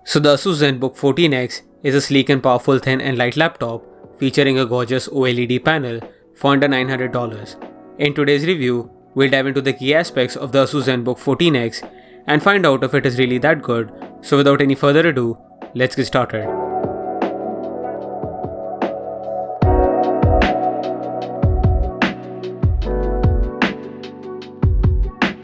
So the ASUS Zenbook 14X is a sleek and powerful thin and light laptop featuring a gorgeous OLED panel for under $900. In today's review, we'll dive into the key aspects of the ASUS Zenbook 14X and find out if it is really that good. So without any further ado, let's get started.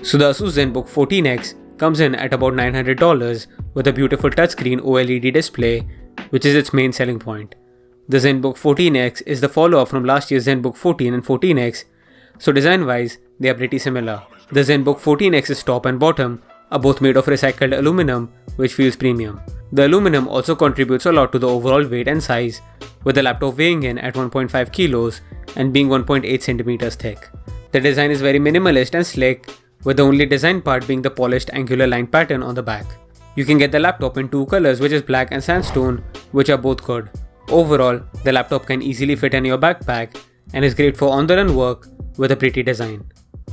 So the ASUS Zenbook 14X comes in at about $900 with a beautiful touchscreen OLED display, which is its main selling point. The Zenbook 14X is the follow-up from last year's Zenbook 14 and 14X, so design-wise, they are pretty similar. The Zenbook 14X's top and bottom are both made of recycled aluminum, which feels premium. The aluminum also contributes a lot to the overall weight and size, with the laptop weighing in at 1.5 kilos and being 1.8 centimeters thick. The design is very minimalist and slick, with the only design part being the polished angular line pattern on the back. You can get the laptop in two colors, which is black and sandstone, which are both good. Overall, the laptop can easily fit in your backpack and is great for on-the-run work with a pretty design.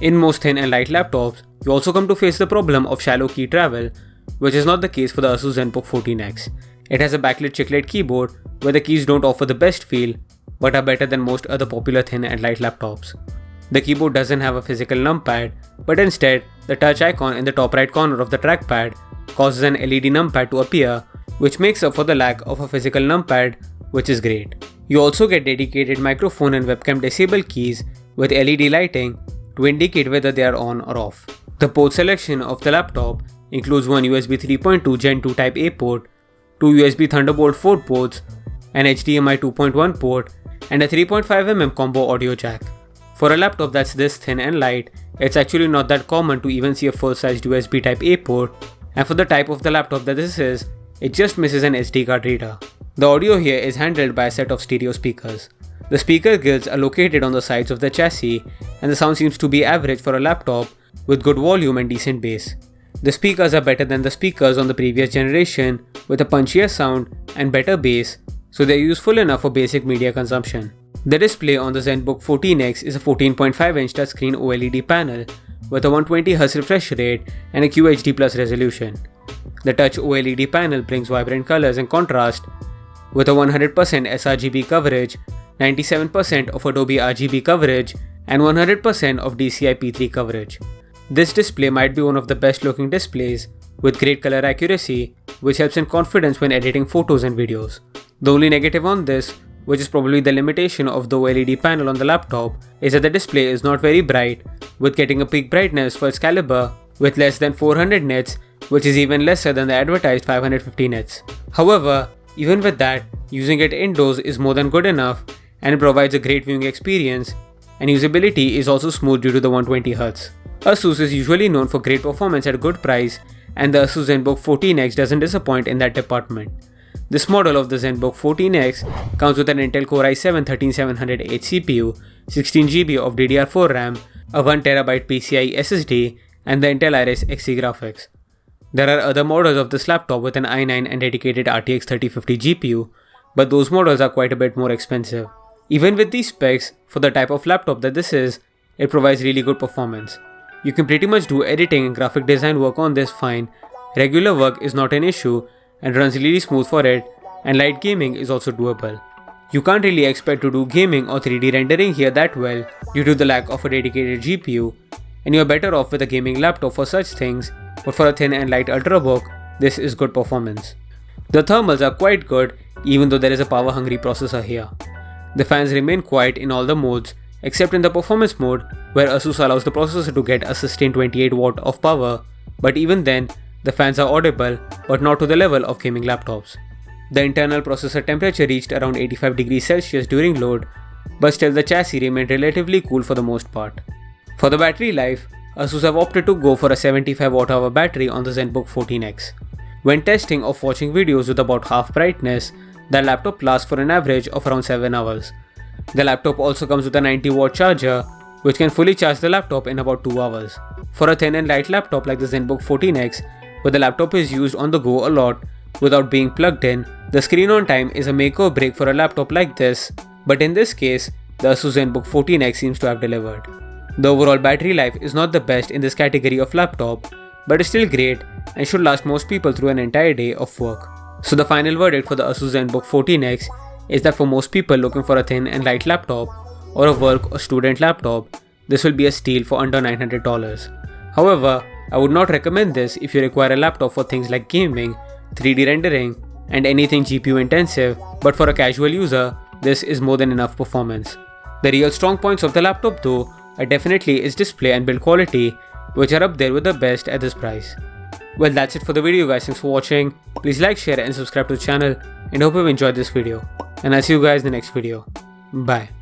In most thin and light laptops, you also come to face the problem of shallow key travel, which is not the case for the ASUS Zenbook 14X. It has a backlit chiclet keyboard where the keys don't offer the best feel, but are better than most other popular thin and light laptops. The keyboard doesn't have a physical numpad, but instead, the touch icon in the top right corner of the trackpad causes an LED numpad to appear, which makes up for the lack of a physical numpad, which is great. You also get dedicated microphone and webcam disable keys with LED lighting to indicate whether they are on or off. The port selection of the laptop includes one USB 3.2 Gen 2 Type A port, two USB Thunderbolt 4 ports, an HDMI 2.1 port, and a 3.5mm combo audio jack. For a laptop that's this thin and light, it's actually not that common to even see a full-sized USB Type A port, and for the type of the laptop that this is, it just misses an SD card reader. The audio here is handled by a set of stereo speakers. The speaker grills are located on the sides of the chassis, and the sound seems to be average for a laptop with good volume and decent bass. The speakers are better than the speakers on the previous generation with a punchier sound and better bass, so they're useful enough for basic media consumption. The display on the Zenbook 14X is a 14.5-inch touchscreen OLED panel with a 120Hz refresh rate and a QHD Plus resolution. The touch OLED panel brings vibrant colors and contrast with a 100% sRGB coverage, 97% of Adobe RGB coverage, and 100% of DCI P3 coverage. This display might be one of the best looking displays with great color accuracy, which helps in confidence when editing photos and videos. The only negative on this, which is probably the limitation of the OLED panel on the laptop, is that the display is not very bright, with getting a peak brightness for its caliber with less than 400 nits, which is even lesser than the advertised 550 nits. However, even with that, using it indoors is more than good enough, and it provides a great viewing experience, and usability is also smooth due to the 120Hz. ASUS is usually known for great performance at a good price, and the ASUS Zenbook 14X doesn't disappoint in that department. This model of the Zenbook 14X comes with an Intel Core i7-13700H CPU, 16GB of DDR4 RAM, a 1TB PCIe SSD, and the Intel Iris Xe graphics. There are other models of this laptop with an i9 and dedicated RTX 3050 GPU, but those models are quite a bit more expensive. Even with these specs, for the type of laptop that this is, it provides really good performance. You can pretty much do editing and graphic design work on this fine, regular work is not an issue, and runs really smooth for it, and light gaming is also doable. You can't really expect to do gaming or 3D rendering here that well due to the lack of a dedicated GPU, and you're better off with a gaming laptop for such things, but for a thin and light ultrabook, this is good performance. The thermals are quite good even though there is a power hungry processor here. The fans remain quiet in all the modes except in the performance mode where ASUS allows the processor to get a sustained 28 watt of power, but even then, the fans are audible, but not to the level of gaming laptops. The internal processor temperature reached around 85 degrees Celsius during load, but still the chassis remained relatively cool for the most part. For the battery life, ASUS have opted to go for a 75 Wh battery on the Zenbook 14X. When testing or watching videos with about half brightness, the laptop lasts for an average of around 7 hours. The laptop also comes with a 90 watt charger, which can fully charge the laptop in about 2 hours. For a thin and light laptop like the Zenbook 14X, where the laptop is used on the go a lot without being plugged in, the screen on time is a make or break for a laptop like this, but in this case, the ASUS Zenbook 14X seems to have delivered. The overall battery life is not the best in this category of laptop, but is still great and should last most people through an entire day of work. So the final verdict for the ASUS Zenbook 14X is that for most people looking for a thin and light laptop or a work or student laptop, this will be a steal for under $900. However, I would not recommend this if you require a laptop for things like gaming, 3D rendering, and anything GPU intensive, but for a casual user, this is more than enough performance. The real strong points of the laptop though are definitely its display and build quality, which are up there with the best at this price. Well, that's it for the video guys, thanks for watching. Please like, share and subscribe to the channel, and hope you've enjoyed this video. And I'll see you guys in the next video. Bye.